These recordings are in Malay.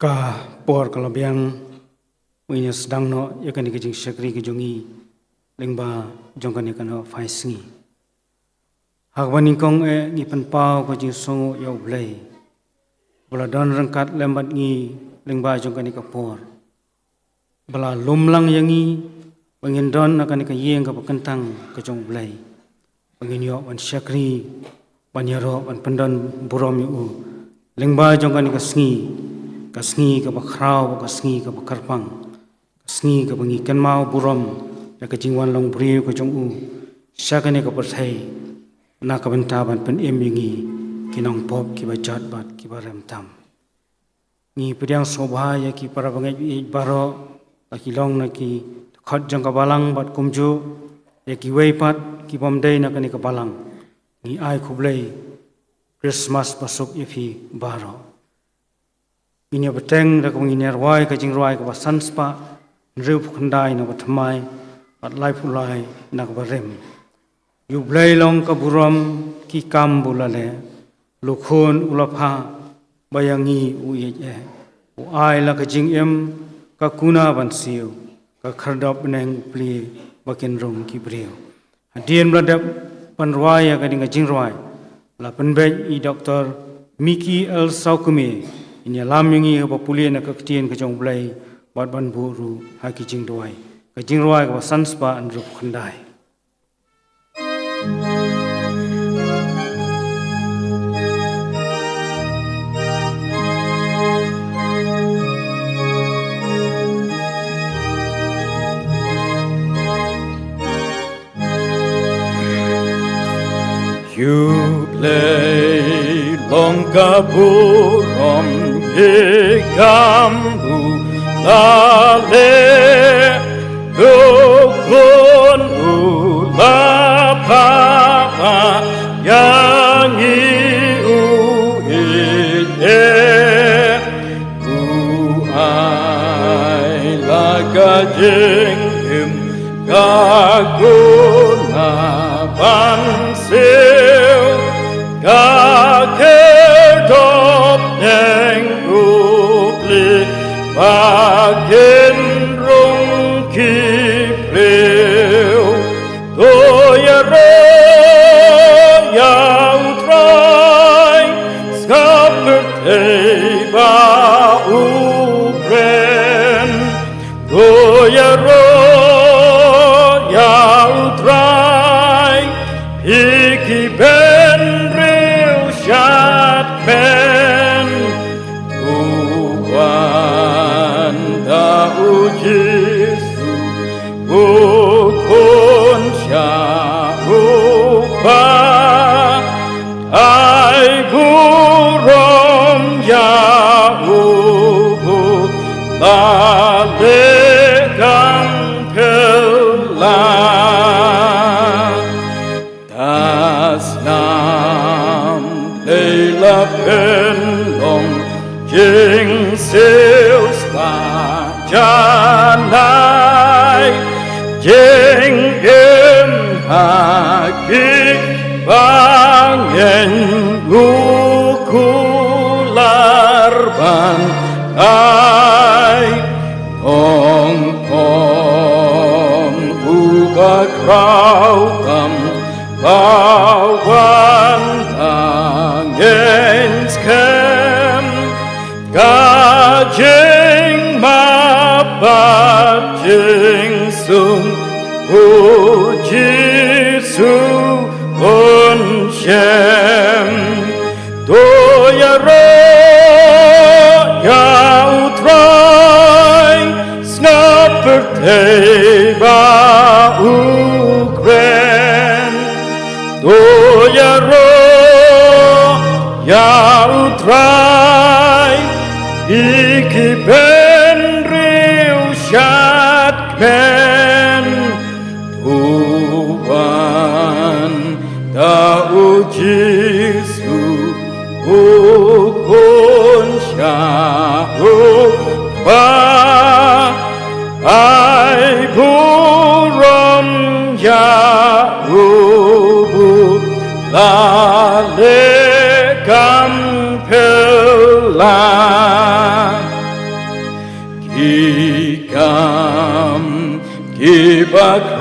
ka por kalabiang winya sedang no yakan ikajing syakri kejongi lingba jongkan yakan no faisingi hakwaning kong ngi penpau kajing songo yau blai bala don rangkat lembat ngi lingba jongkan ika por bala lumlang yangi pengin don akan ika yeng ka kentang kajong blai pengin yo wan syakri panyaro wan pendon burom yu lingba jongkan ika kasngi ka bakrau kasngi ka bakarpang kasngi ka bangikan mau burom ya ka jingwan long briu ka jong u syakane ka perthai na ka bentaban pen emingi kinong pop ki bajat bat ki baram tam ngi pediang sobha ya ki para bangai baro ki long na ki khot jang ka balang bat kumju ya ki wei pat ki bomdei na ka ni ka balang ngi ai khublei Christmas pasuk ifi baro ini beteng dak mengini arwai ka jingruai ka sanspa nreu khundai na batmai pat lai phulai na ka barem yu blai long ka burom ki kam bulale lukhun ulapha bayangi uye u ai la ka jingem ka kuna bansiu ka khardop neng pli bakin rong ki breu hadien bladap panruai ka ding jingruai la penbej I Dr. Miki El Saukumi ini alam yang ini populer nak ketian kejong belai buat ban buru haki jing doai kejing roai ke sanspa andrup khandai You play long kaburom Ikambu lale Dukun ulapa Yang iuhide Uai laga jengim Kaguna bansil Kakedop neng upli Bagen rung kipreu Toyaro yang trai Skaperte ba upren Toyaro yang trai Iki ben riu syat ben Tuhan tahu Yesu Bukun syaupa Ai burom yahubu Balekan kelah Das nam leila penlong Jing seus pajanai Jing em haki bangen gukularban ai Ong ubak raukam Bawan tangen skem Gajing mabat jing sung Ujisu unshem Doyaro ya utrai Snaperte ba ukren Doyaro ya utrai Iki ben riu syat ben Tuhan tahu Yesu Ukun syaupa Ai burom yahubu Lale kam pelan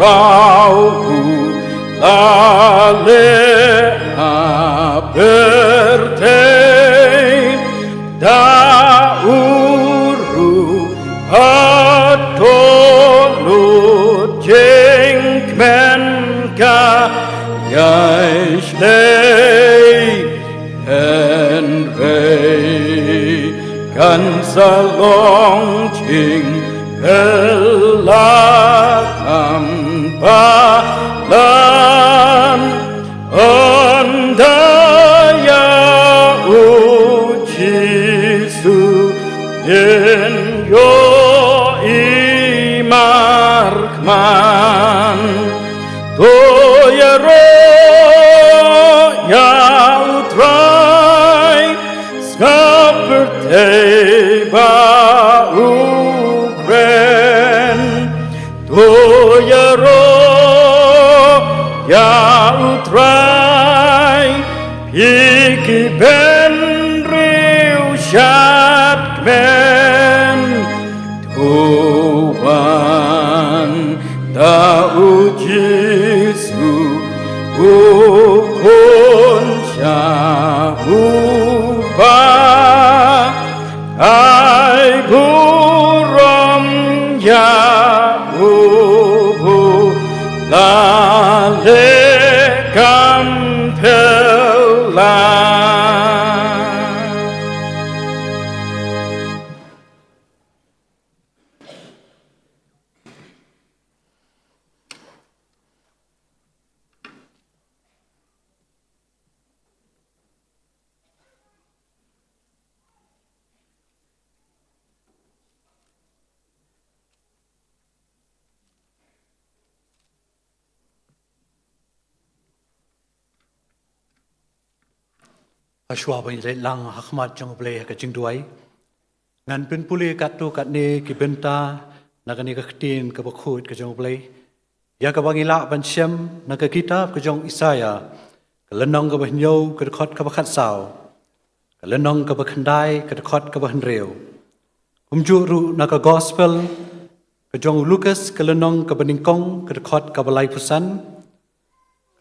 rau lale apertein da uru atolu jengmen ka Yaisley en rei kan salong ching elakam palan andaya ujisu yen yo imarkman toyero ya utrai skaperte ba ukren toyero ya utrai piki ben riu shat men tuan da ujisu ukon syahuba ai buram ya ubu lale kampela. Ashwa bani le lang hakmat jong ble ka jingduai ngan pin puli katu katne ki benta nagani ka ktin ka bakhut ka jong ble ya ka bangila ban shem na ka kitab ka jong Isaya ka lenong ka bahnyo ka khot ka bakhat saw ka lenong ka bakhandai ka khot ka bahnreu kumju ru na ka gospel ka jong Lucas ka lenong ka baningkong ka khot ka balai pusan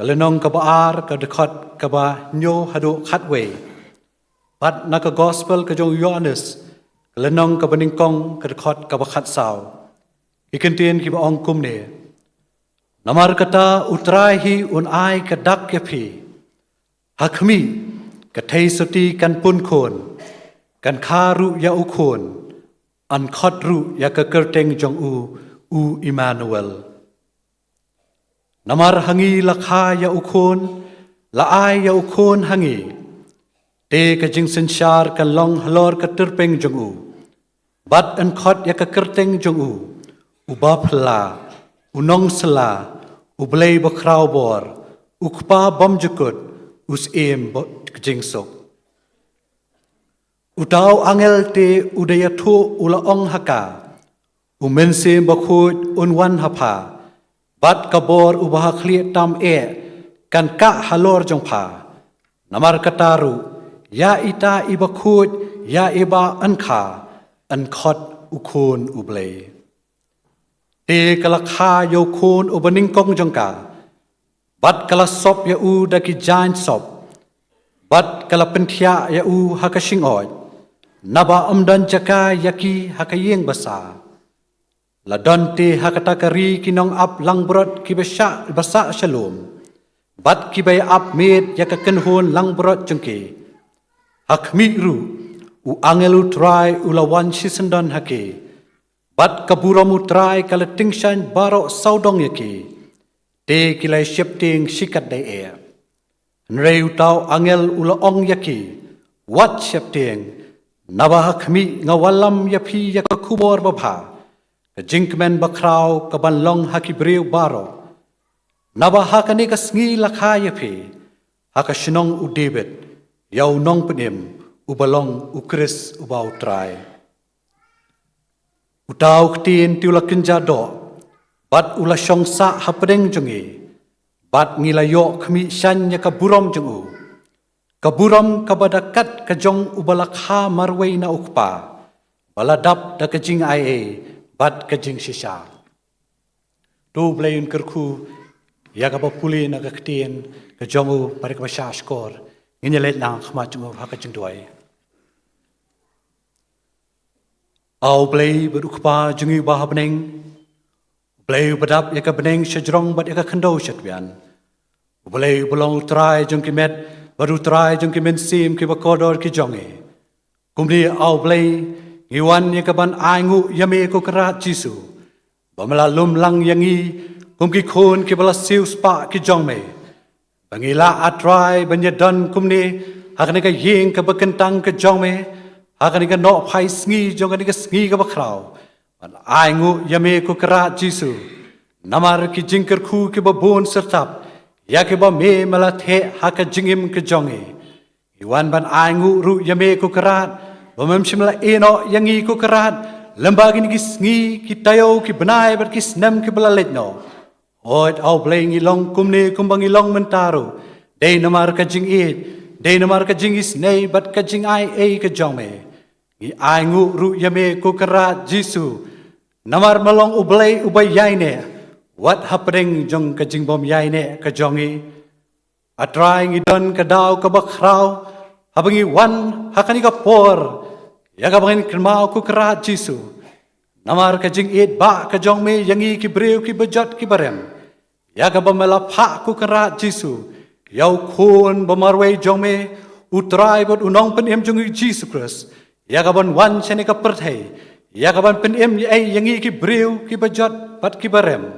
kalenong kabaar kadekot kaba nyo hadu khatwe bat naka gospel ka jong Yohanes kalenong kabaningkong kadekot kaba khat saw ikentien ki ba ong kumne namar kata utrai hi un ai kadak yapi hakmi kathei soti kan pun khon kan kharu ya ukhon an khotru ya ka kerteng jong u Emmanuel namar hangi lakha ya ukhon laai ya ukhon hangi te ka jing sensyar ka long halor ka terpeng jong bat an khot ya ka kerteng jong u bapla unong sela ublei bakrau bor ukpa bom jukut us em bot jing sok utau angel te udaya thu ula ong haka umense bakhut unwan hapa bat kabor ubah khli tam kan ka halor jong pha namar kataru ya ita ibakhut ya iba ankha an khot ukhon ublei te kalakha yo khon ubaning kong jong ka bat kala sop ya u daki jan sop bat kala penthia ya u hakashing oi naba amdan jaka yaki hakayeng basa la donte hakata kari kinong ap langbrot kibasha basa shalom bat kibay ap med yakakenhon langbrot jengke hakmi ru u angelu try ulawan sisendon hake bat kaburamu try kala tingshan baro saudong yake te kilai shepting sikat dai air nrei utau angel ula ong yake wat shepting naba hakmi ngawalam yapi yakakubor babha Jinkmen bakrau kaban long haki breu baro naba hakani ka sngi lakha yapi haka shinong u David yau nong penim ubalong u Chris ubau trai utau ktin tiula kinja do bat ula shong sa hapdeng jongi bat ngilayo khmi shan ya kaburom jongu kaburom kabadakat kajong ubalakha marwei na ukpa baladap da kajing ai bat kajing shisha tu belain kerku ya ka puli na ka ktien ka jongu pare ka sha skor ngi let nang khma chung ha ka chung doi au blai berukpa jungi ba beneng blai badap ya ka beneng sjrong bat ya ka khando shatwian blai belong trai jung ki met baru trai jung ki men sim ki ba kodor ki jongi kumni au blai ngiwan ya ka ban aingu yame ko kra jisu bamala lum lang yangi kum ki khon ki bala siu spa ki jong me bangila atrai banya don kumni hakani ka ying ka bakentang ka jong me hakani ka no phai sngi jong ka sngi ka bakrau ban aingu yame ko kra jisu namar ki jingker khu ki ba bon sertap ya ki ba me mala the haka jingim ka jongi iwan ban aingu ru yame ko kra bamam shimla eno yangi ko kra lembagi ni sngi ki tayo ki benai ber ki snam ki bala letno Oit au blengi long kumne kumbangi long mentaro. Day namar ka jing it. Day namar ka jing is nay but ka jing ai ka jong me. Ni ai ngu ru yame ko kara jisu. Namar malong ublay ubay yaine. What happening jong ka jing bom yaine ka jongi. Atrying idon ka daw ka bakraw. Habangi wan hakani ka por. Yakabangin krmao ko kara jisu. Namar ka jing it ba ka jong me yangi ki breu ki bajat ki barem. Ya ka ba mala pha ku kara jisu. Yau khun ba marway jong me utrai bot unong pen em jong jisu Christ. Ya ka ban wan chane ka perthai. Ya ka ban pen em ai yangi ki breu ki bajat pat ki barem.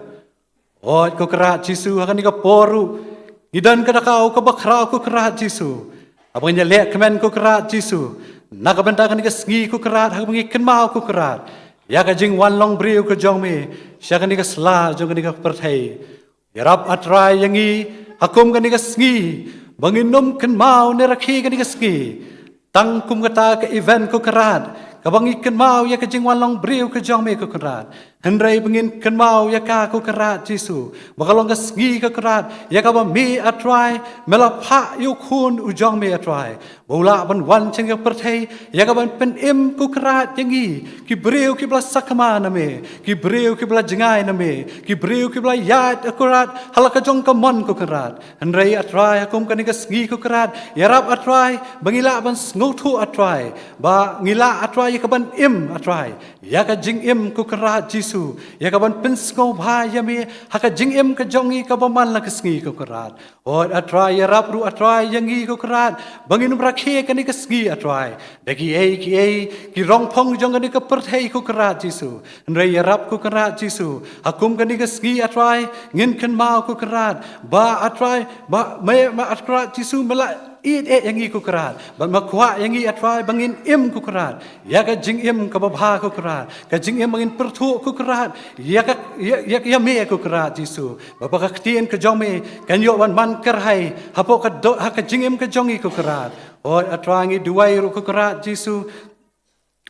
Oi ku kara jisu hakani ka poru. Idan ka dakau ka bakrau ku kara jisu. Abang nya le kemen ku kara jisu. Nakabanta ka ni ka sngi ku kara habangi kenmau ku kara. Ya ka jing wan long briu ka jong me sya ka ni ka sla jong ka ni ka perthai yarap atrai yangi hakum ka ni ka sngi bangin nom kan mau ne rakhi ka ni ka sngi tang kum kata ka event ko karat ka bangi kan mau ya ka jing wan long briu ka jong me ko karat hendrai bangin kan mau ya ka ko karat jisu bakalong ka sngi ka karat ya ka ba me atrai mela pha yu khun u jong me atrai bola ban wan chen ka perthai ya ka ban pen em ko karat yangi ki breu ki bla sakama na me ki breu ki bla jingai na me ki breu ki bla yat akurat halaka jong ka mon ko karat hendrai atrai hakum ka ni ka sngi ko karat yarap atrai bangila ban ngotu atrai ba ngila atrai ya ka ban em atrai ya ka jing em ko karat jisu ya ka ban pen sko bha ya me haka jing em ka jongi ka ba man la ka sngi ko karat o atrai yarap ru atrai yangi ko karat bangin rakhe ka ni ka sngi atrai dagi ki rong phong jong ka ni ka perthai ko karat jisu hendrai yarap ko karat jisu hakum ka ni ka sngi atrai ngin kan mau ko karat ba atrai ba me ma atrai jisu mela it yangi ku karat ba makwa yangi atrai bangin im ku karat ya ka jing im ka babha ku karat ka jing im bangin perthu ku karat ya me ku karat jisu ba ka ktien ka jome kan yo wan man kerhai hapo ka do ha ka jing im ka jongi ku karat o atrai ngi duai ru ku karat jisu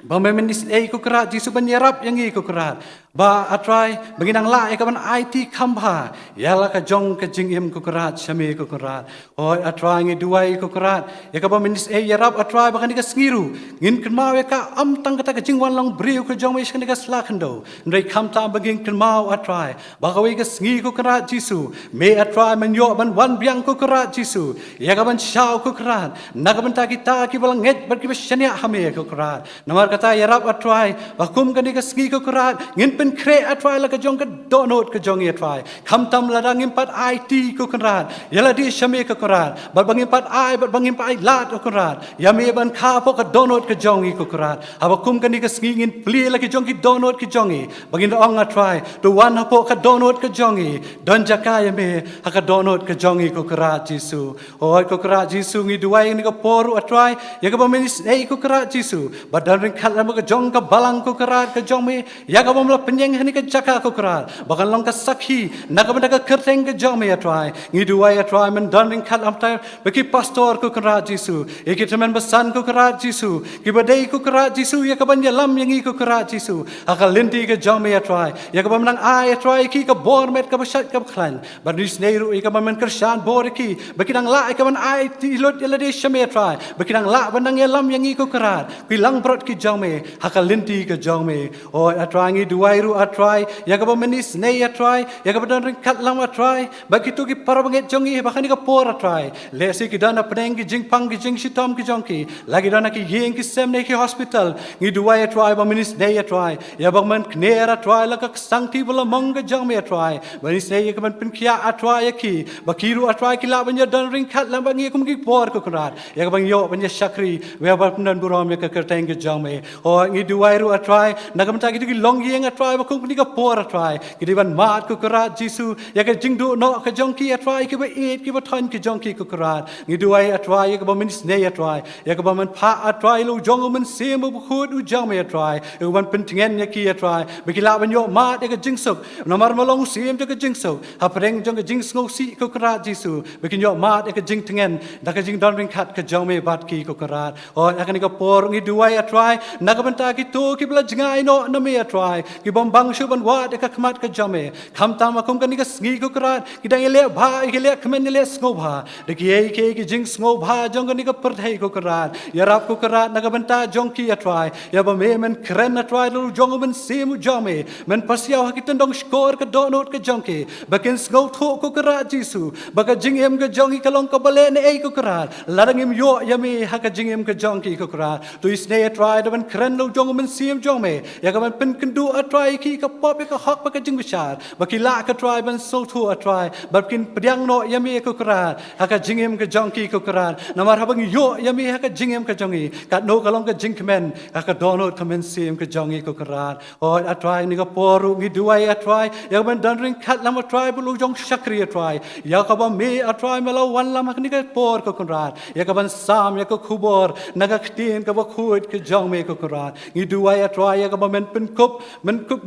ba memenis ku karat jisu ban yarap yangi ku karat ba atrai baginang la ka ban IT khamba yala ka jong ka jing im ku karat shame ku karat o atrai ngi duai ku karat ya ka ba menis yarap atrai ba kan ka sngiru ngin kenmau ya ka am tang ka jing wan long briu ku jong me shkan ka slakhando ndai kham ta baging kenmau atrai ba ka wi ka sngi ku karat jisu me atrai man yo ban wan biang ku karat jisu ya ka ban shau ku karat na ka ban ta kita ki balang nget bar ki ba shania hame ku karat namar kata yarap atrai ba kum ka ni ka sngi ku karat ngin pen kre atrai la ka jong ka donot ka jong atrai kham tam la dang impat IT ku karat yala di shame ka karat ba bang impat ai ba bang impat lat ku karat ya me ban kha po ka donot ka jong ku karat aba kum ka ni ka sngi ngin pli la ki jong ki donot ki jong bangin ong atrai to wan ha po ka donot ka jong don jaka ya me ha ka donot ka jong ku karat jisu o ku karat jisu ngi duai ni ka poru atrai ya ka ba menis ku karat jisu ba dan ring khat la ka jong ka balang ku karat ka jong me ya ka ba penyeng hani ka jaka ko karat bakan long ka sakhi nakabanda ka kerteng ka jome atrai ngi duai atrai men dan ring khat am tai baki pastor ko karat jisu eki temen besan ko karat jisu ki badai ko karat jisu ya ka ban lam yangi ko karat jisu akal linti ka jome atrai ya ka ban nang ai atrai ki ka bor met ka basat ka khlan ban ris neiru ka ban men kershan bor ki baki nang la ka ban ai ti lot yala de shame atrai baki nang la ban nang lam yangi ko karat ki lang brot ki jome akal linti ka jome o atrai ngi duai ru atrai ya ka menis nei atrai ya ka dan ringkat lam atrai bagi tu ki para banget jongi bahkan ka por atrai le si ki dana peneng ki jing pang ki jing sitom ki jongki lagi dana ki yeng ki sem nei ki hospital ngi duai atrai ba menis nei atrai ya ba man kner atrai la ka sang ti bala mong ka jong me atrai menis nei ka man penkia atrai ki ba kiru atrai ki la ban ya dan ringkat lam ba ngi kum ki por ko kurat ya ka bang yo ban ya syakri we ba dan burom ya ka kerteng ki jong me o ngi duai ru atrai na ka man ta ki tu ki long yeng atrai ba kum ni ka por atrai ki di ban mat ko kurat jisu ya ka jing du no ka jongki atrai ki ba eat ki ba thon ki jongki ko kurat ngi duai atrai ya ka ba menis nei atrai ya ka ba man pha atrai lo jong man sem bu khud u jong me atrai u ban pen tingen ya ki atrai ba ki la ban yo mat ya ka jing sok na mar ma long sem ja ka jing sok ha preng jong ka jing sngo si ko kurat jisu ba ki yo mat ya ka jing tingen da ka jing don ring khat ka jong me bat ki ko kurat o ya ka ni ka por ngi duai atrai na ka ban ta ki to ki bla jingai no na me atrai ki bom bang shu ban wa ya ka khmat ka jong me kham tam akum ka ni ka sngi ko kurat ki dang le bha ki le khmen le sngo bha de ki ei ki jing sngo bha jong ka ni ka per thai ko kurat ya rap ko kurat na ka ban ta jong ki atrai ya ba me men kren atrai lu jong men sim jong me men pasiaw ha ki ten dong skor ka do not ka jong ki ba ken sngo tho ko kurat jisu ba ka jing em ka jong ki kalong ka bale ne ei ko kurat la dang em yo ya me ha ka jing em ka jong ki ko kurat tu is ne atrai da ban kren lu jong men sim jong me ya ka ban pen ken du atrai ki ka pop ka hok ba ka jing bishar ba ki la ka try ban so thu atrai ba kin pdiang no ya me ko kurat ha ka jing em ka jong ki ko kurat na mar ha bang yo ya me ha ka jing em ka jong i ka no ka long ka jing kmen ha ka do no ka men sim ka jong i ko kurat o atrai ni ka poru ngi duai atrai ya ban dan ring khat lam atrai bu lu jong shakri atrai ya ka ba me atrai me lo wan lam ni ka por ko kurat ya ka ban sam ya ka khubor na ka khtin ka ba khut ka jong me ko kurat ngi duai atrai ya ka ba men pen kup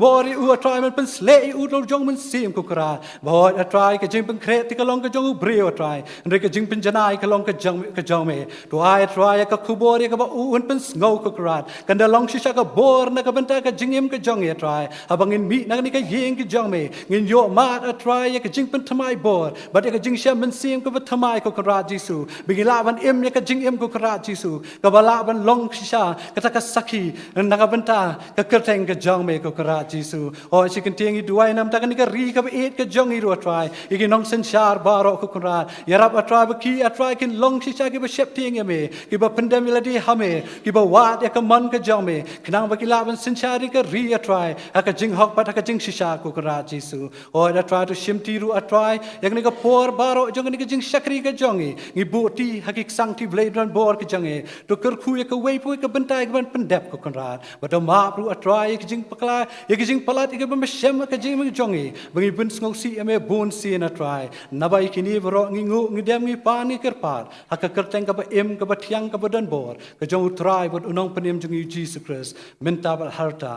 bori u atrai men pen slei u lo jong men sim ko kurat ba atrai ka jing pen kret ka long ka jong u brio atrai re ka jing pen janai ka long ka jong me to ai atrai ka khubor ya ka ba u un pen sngo ko kurat kan da long shisha ka bor na ka ban ta ka jing em ka jong atrai abangin mi na ni ka yeng ka jong me ngin yo mat atrai ya ka jing pen thamai bor ba ya ka jing sha men sim ka ba thamai ko kurat jisu bigila ban em ya ka jing em ko kurat jisu ka bala ban long shisha ka ta ka sakhi na ka ban ta ka kerteng ka jong me ko kurat jisu o si kan tiang i duai nam ta ka ni ka ri ka ba et ka jong i ro atrai igi nong sen shar baro ko kurat ya rap atrai ba ki atrai kin long shisha ki ba shep tiang ya me ki ba pandem la di hame ki ba wat ya ka man ka jong me knang ba ki la ban sen shari ka ri atrai ha ka jing hok ba ta ka jing shisha ko kurat jisu o da try to shim ti ru atrai ya ni ka por baro jong ni ka jing shakri ka jong i ngi bu ti ha ki sang ti blade ran bor ka jong e to ker khu ya ka wei pu ka bentai ka ban pendep ko kurat ba to ma ru atrai ya ki jing pakla ya ki jing palat ka ba shem ka jing ma jong i bangi bun ngau si ame bun si na try na bai kini bro ngi ngu ngi dem ngi pa ni kerpat ha ka kerteng ka ba em ka ba thiang ka ba dan bor ka jong try bot unong panem jong i Jesus Christ menta bal harta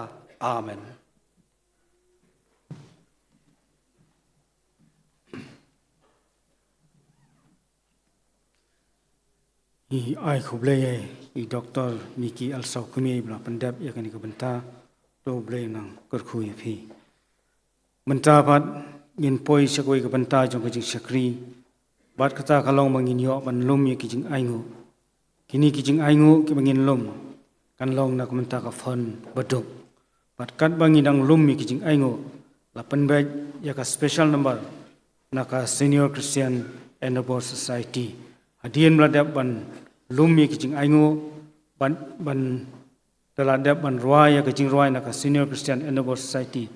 amen. I ai khuble i doctor Miki Alsau kumi bla pendap ya kani ka benta to ble nang kar khu ya phi benta bat ngin poi sakoi ka benta jong ka jing sakri bat kata kalong mangin yo ban lum ye ki jing aingu kini ki jing aingu ki bangin lum kan long na ka benta ka phone baduk bat kat bangin dang lum ye ki jing aingu la penbaj ya ka special number na ka Senior Christian Endeavor Society Hadian meladap ban lumi kijing aingu ban teladap ban ruaya kijing ruaya nak Senior Christian Endeavor Society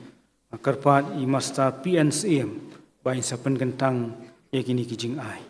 akarpat I master PNCM bain sapen gentang yakini kijing ai.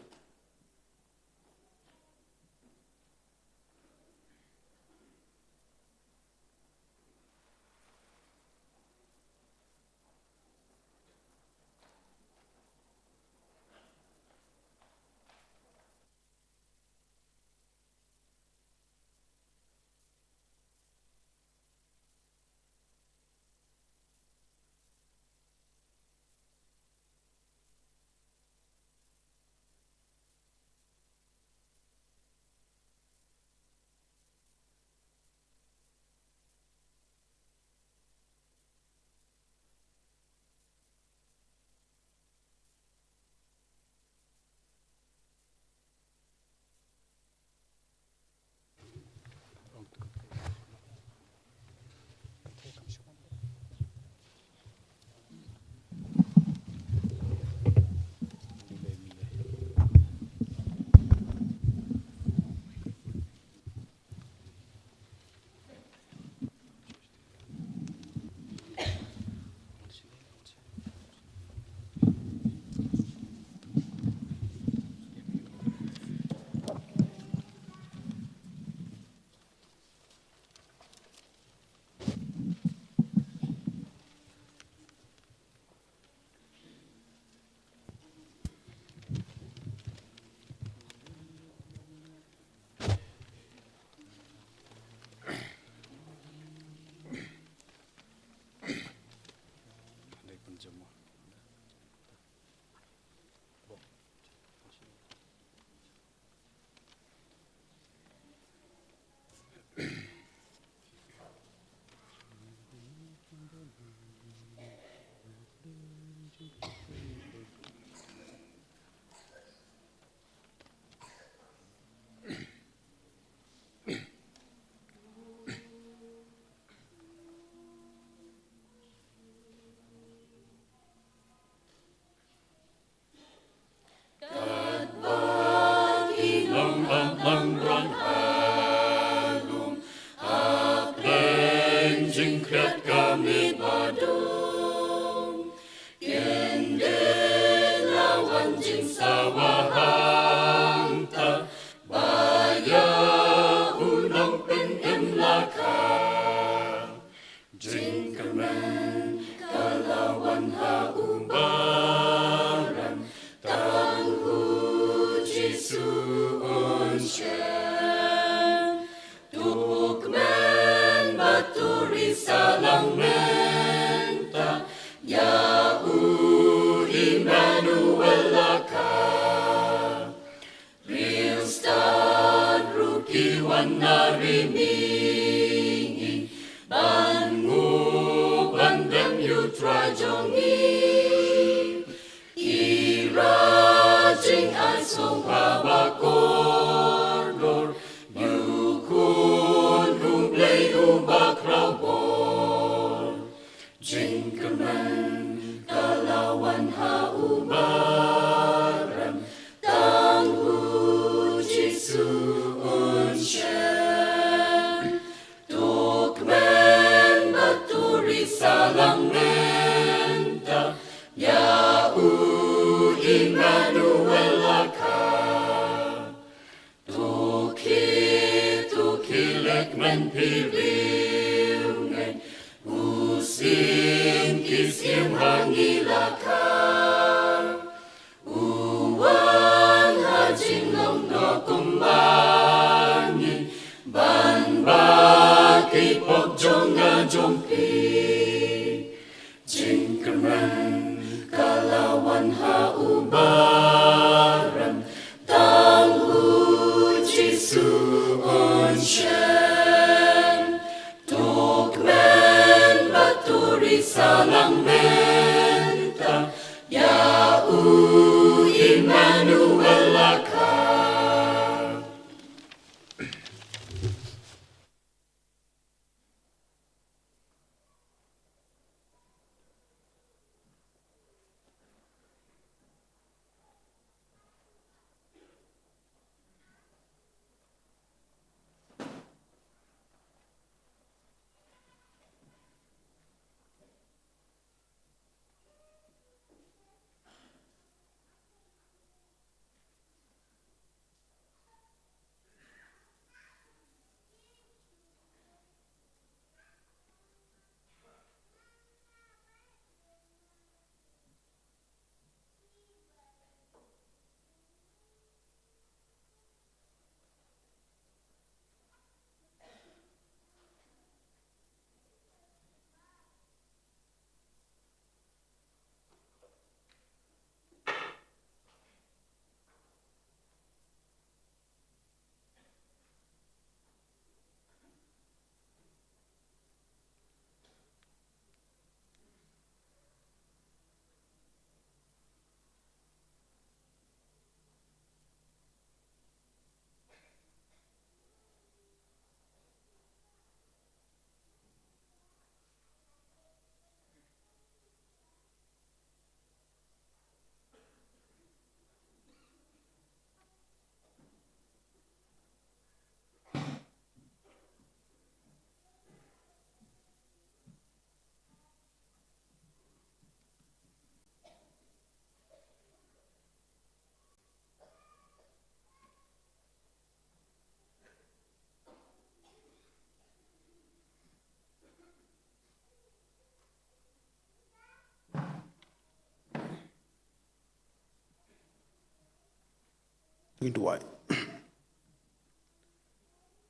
Duai.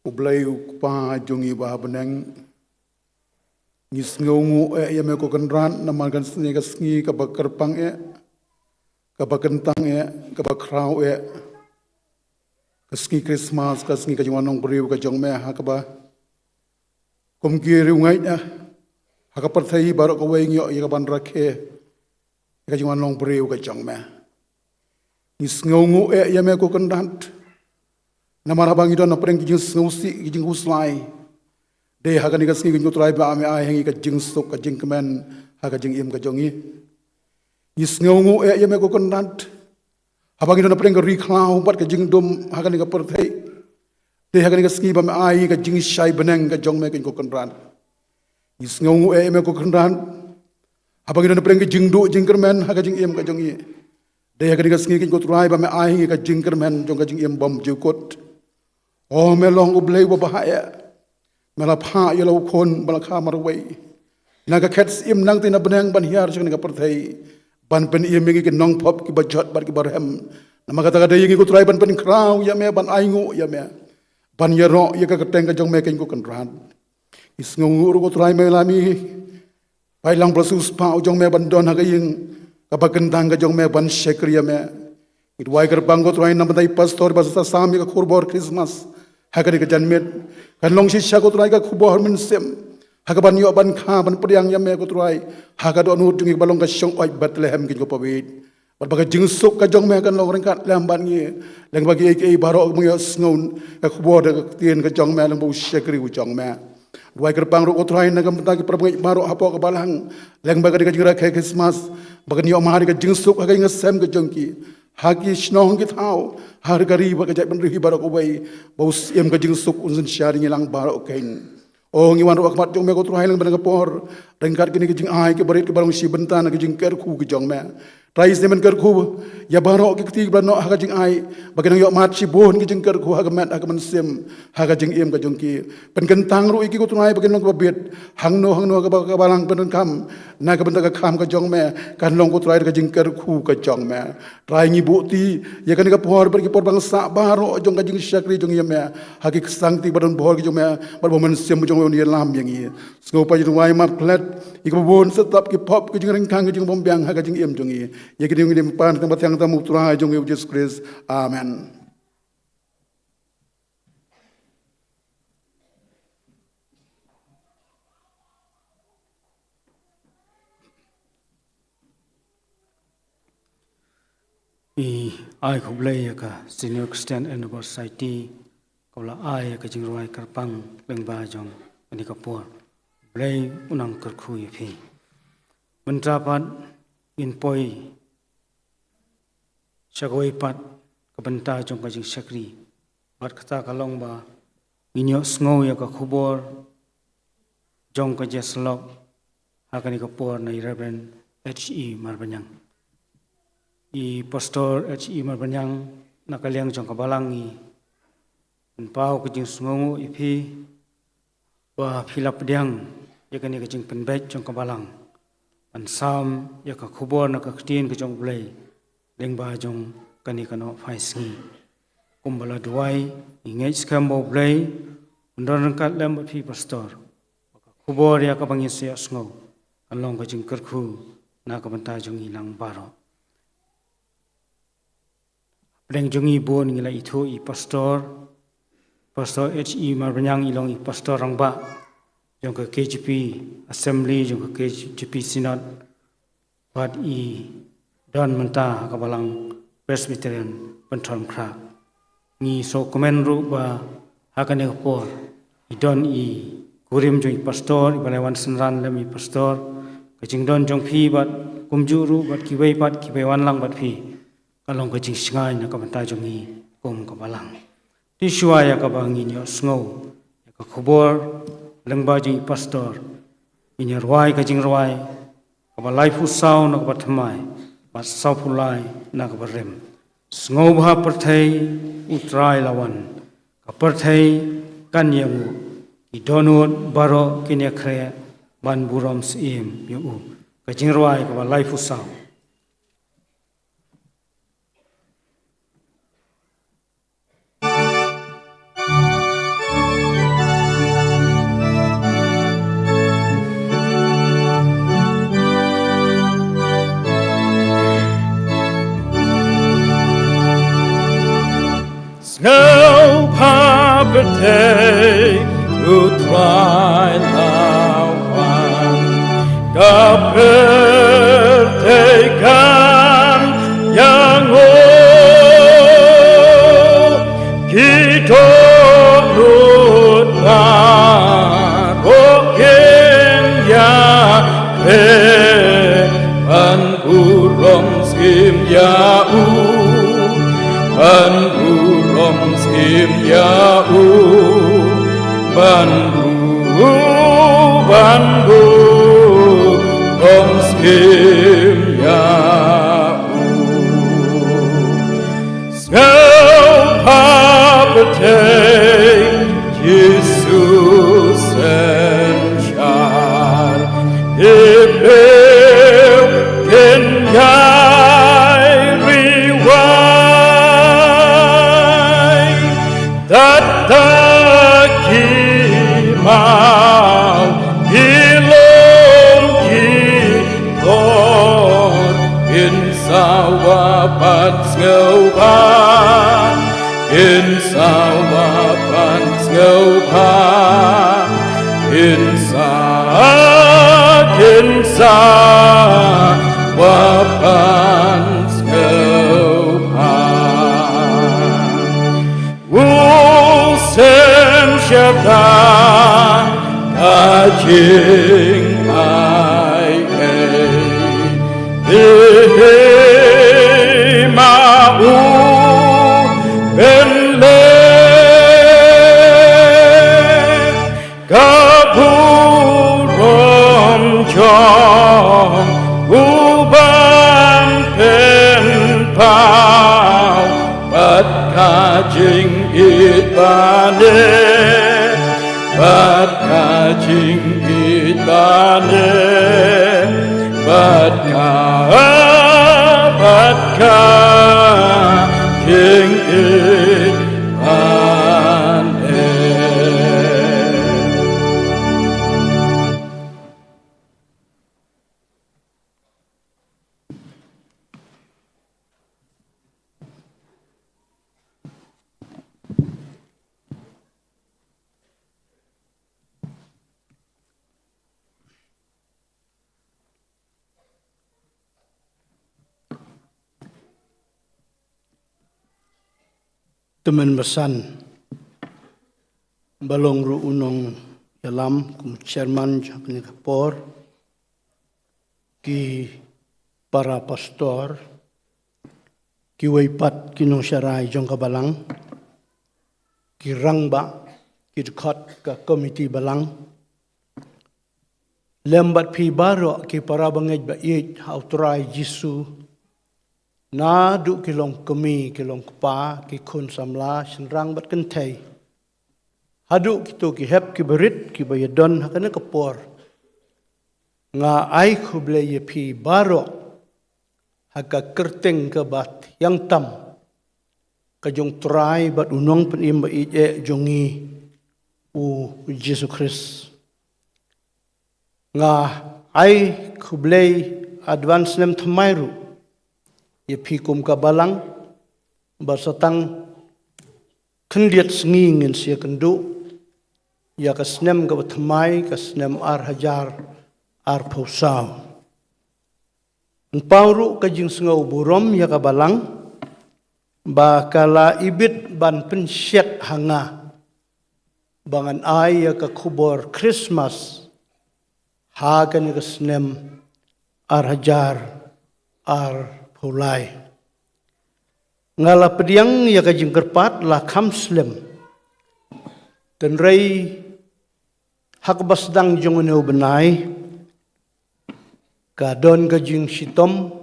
Ublay pa jongi ba beneng ngis ngongu ya me ko kenran naman kan sni kasngi ka bakar pang ka bakentang ka bakrau kasngi Christmas kasngi ka jwanong briu ka jong me ha ka ba kom ki riungai ha ka parthai barok ko weng yo ya ka ban rakhe ka jwanong briu ka jong me ngis ngongu ya me ko kenran namara bang ito na preng kijing snowsi kijing uslai de ha kani kasngi kinyo trai ba ame ai hangi ka jing sok ka jing kemen ha ka jing im ka jongi ngis ngongu ya me ko kenran Habang ino na preng ri klau pat ka jing dum hakan ka perthei. De hakan ka sngi ba me ai ka jing shai beneng ka jong me kin ko kanran. Is ngau me ko kanran. Habang ino na preng ka jing du jing kermen hakan jing em ka jong i. De hakan ka sngi kin ko trai ba me ai ka jing kermen jong ka jing em bom jukot. Oh me long ublei ba bahaya. Mela pha yelo kon bala kha marwei. Naga kets im nang tina beneng ban hiar jing ka perthei. Ban pen ia mengi ke nong pop ki bajot bar ki barhem nama kata kata yengi ko try ban pen krau ya me ban aingu ya me ban ya ro ya ka keteng ka jong me ken ko kanran is ngungu ko try me lami pai lang plasus pa jong me ban don ha ka yeng ka bagandang ka jong me ban shekri ya me it wai ker bang ko try nam dai pastor basa sami ka kurbor Christmas ha ka ni ka janmet kan long shisha ko try ka kubor men sem hakaban yo ban kha ban priang ya me ko try haga do nu tungi balong ka syong oi Bethlehem ki ko pawit bat baga jingsuk ka jong me kan long rengkat lam ban ngi leng bagi ai baro mo yo sngon ka khubo de tien ka jong me lang bo shekri u jong me wai ker pang ro ko try na kam ta ki prabngi baro hapo ka balang leng baga ka jingra ke Christmas baga ni yo mahari ka jingsuk ka ngasem ka jong ki haki snong ki thau har gari baga jai ban ri baro ko wai bo em ka jingsuk unsun syari ngilang baro kain. Oh ngiwan ro akmat jong me ko truhai lang ban kapor rengkat kini kijing ai ke barit ke barong si bentan ke jing ker khu ke jong me rais ne men ker khu ya baro ke kti ban no ha ka jing ai bagen yo mat si bon ke jing ker khu ha ka mat ha ka man sem ha ka jing em ka jong ki pen kentang ro iki ko truhai bagen long ka bet hang no ka balang pen kam na ka ben ka kham ka jong me kan long ko truhai ka jing ker khu ka jong me trai ngi bu ti ya kan ka por ber ki por bang sa baro jong ka jing syakri jong ya me ha ki sang ti badon bor ki jong me bar bo man sem jong ni lam yang i snow pa jing wai mat klet ikabon setap ki pop ki jing rengkang ki jing bom biang ha ka jing em jong i ye ki ding pan tempat yang tamu tura jong Jesus Christ amen. Ai khublei ka Senior Christian Endeavor Society kala ai ka jing roi karpang lengba jong ani kapur blei unang kerkhui phi mentrapat in poi chagoi pat kabanta jong ka jing sakri bat kata kalong ba inyo sngo ya ka khubor jong ka jeslok hakani kapur na Reverend H.E. Marbanyang i pastor H.E. Marbanyang nakaliang jong ka balangi pau ke jing sungu ipi ba philap diang ya kan ke jing penbet jong kabalang an sam ya ka khubor na ka ktin ke jong blei lengba jong kani kano faisngi kumbala duai ingej skambo blei undon kat lem phi pastor ka khubor ya ka bangi se asngo anlong ka jing kerkhu na ka banta jong ilang baro leng jongi bon ngila itho I Pastor H.E. Marbanyang ilong I Pastor Rangba jong ke KGP Assembly jong ke KGP Synod pat I don menta kabalang Presbyterian penton kra ni so komen ru ba hakane por I don I kurim jong I Pastor I balewan senran lem I Pastor kajing don jong phi bat kumju ru bat kiwei pat kiwei wan lang bat phi kalong kajing singai na kabanta jong I kum kabalang Tishwa ya kabangi nyo snow ya ka khubor lengba jing pastor inya rwai ka jing rwai ka ba life usaw na ka thamai ba saw pulai na ka rem snow bha perthai utrai lawan ka perthai kan yamu I donut baro kinya khre ban burom sim yu ka jing rwai ka ba life usaw Snow papete utrai lawan kapertekan yang kita nut barokin ya pan burong skim ya ban rom sim ya ban rom sim ya Snel papatay Jesus and Char Ibel Kenyai Riwai Tataki Mau Ilong Kikor In Sawapat Ngaupan In Sawapan Ngaupan In Sawapan Ngaupan Sem Shabbat Kajing Ai Mau Benle Kaburom Chong Uban Pen Pau Bat Kajing Itbane Bat Kajing Itbane Bat Kajing Itbane Teman besan balong ru unong dalam kum chairman jakni kapor ki para pastor ki waipat kinong syarai jong kabalang ki rangba ki dekat ka komiti balang lembat pi baro ki para bangaj ba it autrai jisu na du kilong kemi kilong kpa ki kun samla senrang bat kentai hadu kitu ki hep ki berit ki bayadon hakana kapor nga ai khuble ye pi baro haka kerteng ke bat yang tam ka jong trai bat unong pen im ba e jongi u Jesus Christ nga ai khuble advance nem thamairu ye pikum ka balang basatang kendiat sengingin sia kendu ya kasnem ka batmai kasnem ar hajar ar pausau pauru ka jing sengau burom ya ka balang ba kala ibit ban pensyet hanga bangan ai ya ka kubor Christmas ha kan kasnem ar hajar ar Hulai ngala pediang ya kajing kerpat la kamslem dan rei hak basdang jong neu benai ka don kajing sitom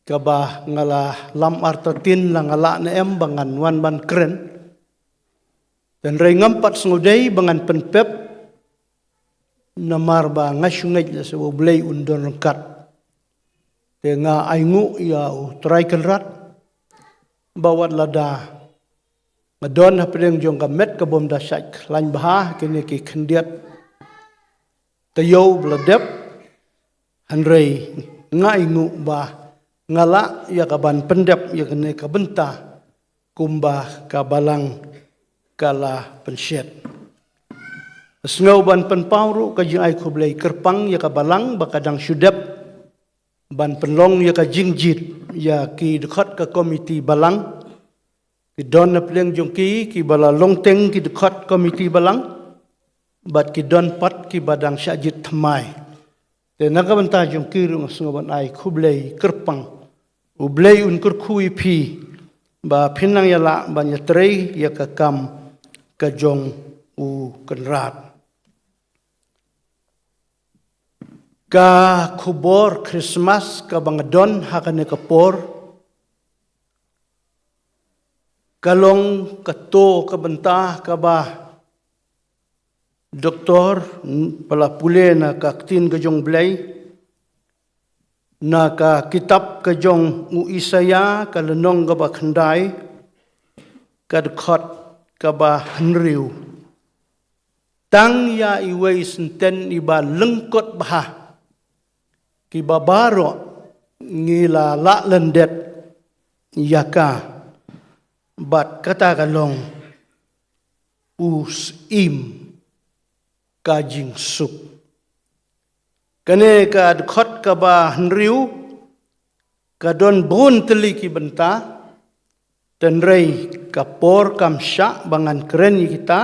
ka ba ngala lam artatin la ngala na em bangan wan ban kren dan rei ngampat sngudai bangan penpep namar ba ngasyungaj la sebu blay undon rengkat nga aingu ya try kelrat bawat lada ngadon ha pedeng jong ka met ka bom da sak lain bah kene ki khendiat tayo bladep hanrei nga aingu ba ngala ya ka ban pendep ya kene ka benta kumba ka balang kala pensyet sngau ban penpauru ka jing ai khublei kerpang ya ka balang bakadang syudep ban penlong ya ka jingjit ya ki dekat ka komiti balang ki don na pleng jong ki bala longteng ki dekat komiti balang bat ki don pat ki badang syajit thamai te naga banta jong ki rung sungaban ai khublei kerpang ublei un kur khui pi ba pinang yala banya trei ya kakam kajong u kenrat ka kubor Christmas ka bangadon hakane kapor kalong kato kabenta ka ba doktor pala pule na kaktin kajong blay na ka kitab kajong u Isaya kalenong ka ba khandai kadkhot ka ba hanriu tang ya iway senten iba lengkot bah kibabaro ngila la lendet yaka bat kata kalong us im kajing sup kane ka adkhot ka ba hanriu ka don bun teli ki benta tenrei kapor kam sya bangan keren kita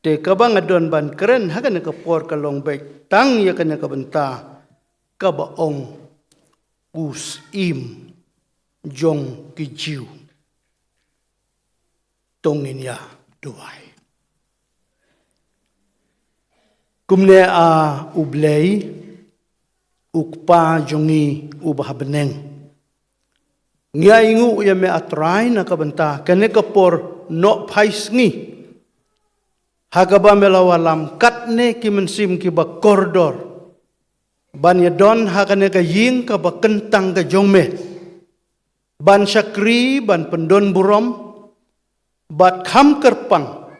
te ka bang adon ban keren hakan ka por kalong baik tang ya kana ka benta ka baong us im jong kijiu tongin ya duai kumne a ublei ukpa jongi ubah beneng ngia ingu ya me atrai na kabenta kene kapor no phais ngi hagaba melawalam katne ki mensim ki ba kordor ban ya don hakane ka ying ka ba kentang ka jongme ban syakri ban pendon burom bat kham kerpang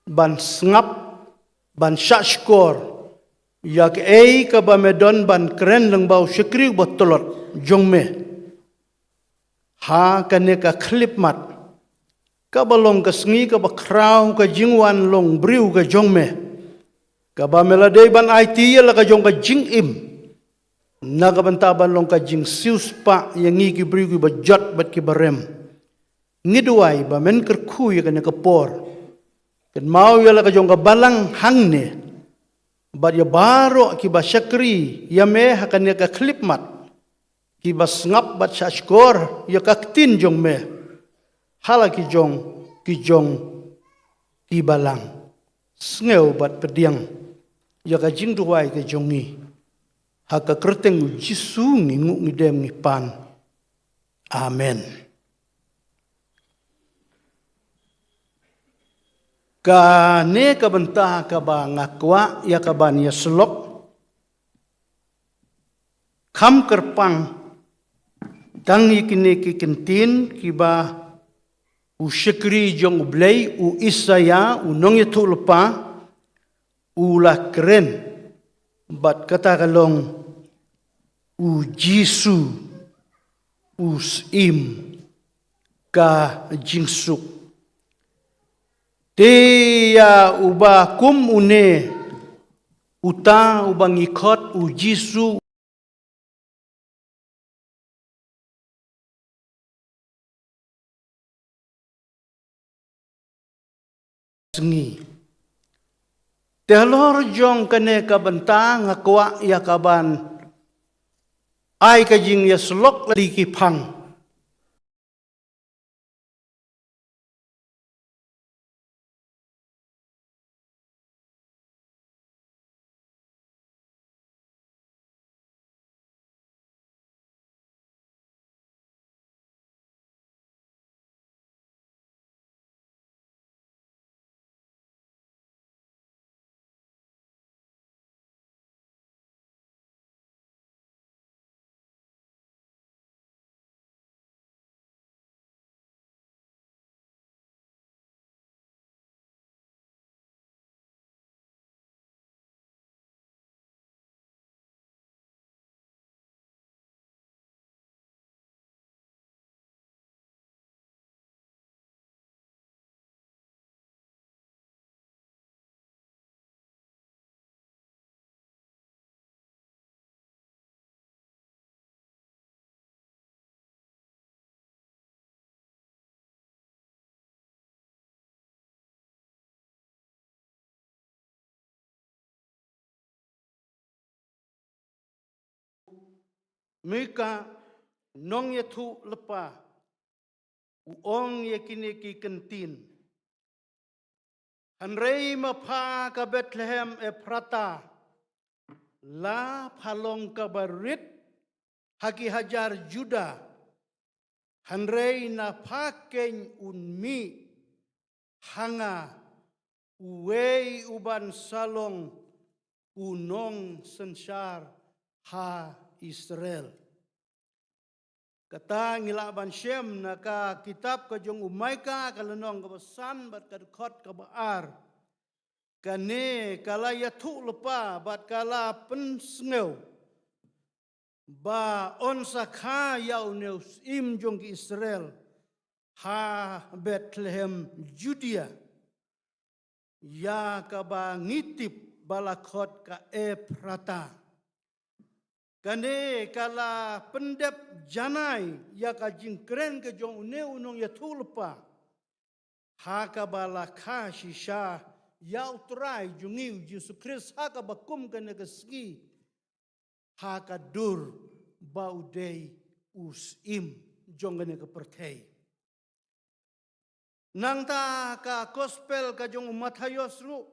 ban sngap ban syakskor yak ka ba medon ban keren leng bau syakri botolot jongme ha kane ka klip mat ka balong ka sngi ka ba krau ka jingwan long briu ka jongme ka ba meladei ban IT la ka jong ka jing im na ka banta ban long ka jing sius pa yang ngi ki briu ki ba jot bat ki barem ngiduai ba men kerku ya kane ka por ken mau ya la ka jong ka balang hangne bat ya baro ki ba syakri ya me hakane ka klip mat ki ba ngap bat syashkor ya kaktin jong me hala ki jong ki balang sneu bat pediang ya ka jing duai ke jongi ha ka kerteng jisu ngingu ngidem ngipan amen ka ne ka benta ka ba ngakwa ya ka ban ya selok kham kerpang tang ikine ki kentin ki ba u syakri jong blay u Isaya u nong yetu lepa u la keren bat kata kalong u jisu us im ka jingsuk te ya uba kum une uta ubang ikot u jisu sengi telor jong kane ka benta ngakwa ya kaban ai ka jing ya slok li ki phang mika nong yetu lepa uong ye kini ki kentin. Hanrei mapa ka Bethlehem Ephrata, la phalong ka barit, haki hajar Juda, hanrei na pakeng unmi, hanga, uwei uban salong, unong sensar ha Israel. Kata ngilaban Shem na ka kitab ka jong umaika ka lenong ka basan bat ka dekot ka baar. Kane kala yathu lepa bat kala pensngeu. Ba on sakha yau neus im jong ki Israel. Ha Bethlehem Judea. Ya ka ba ngitip balakot ka Ephrata. Kane kala pendep janai ya ka jingkren ke jong une unong ya tulpa. Ha ka bala ka shisha ya utrai jungiu Yesus Kristus ha ka bakum kane keski. Ha ka dur baudei usim jong kane ke pertei. Nang ta ka gospel ka jong Matius ru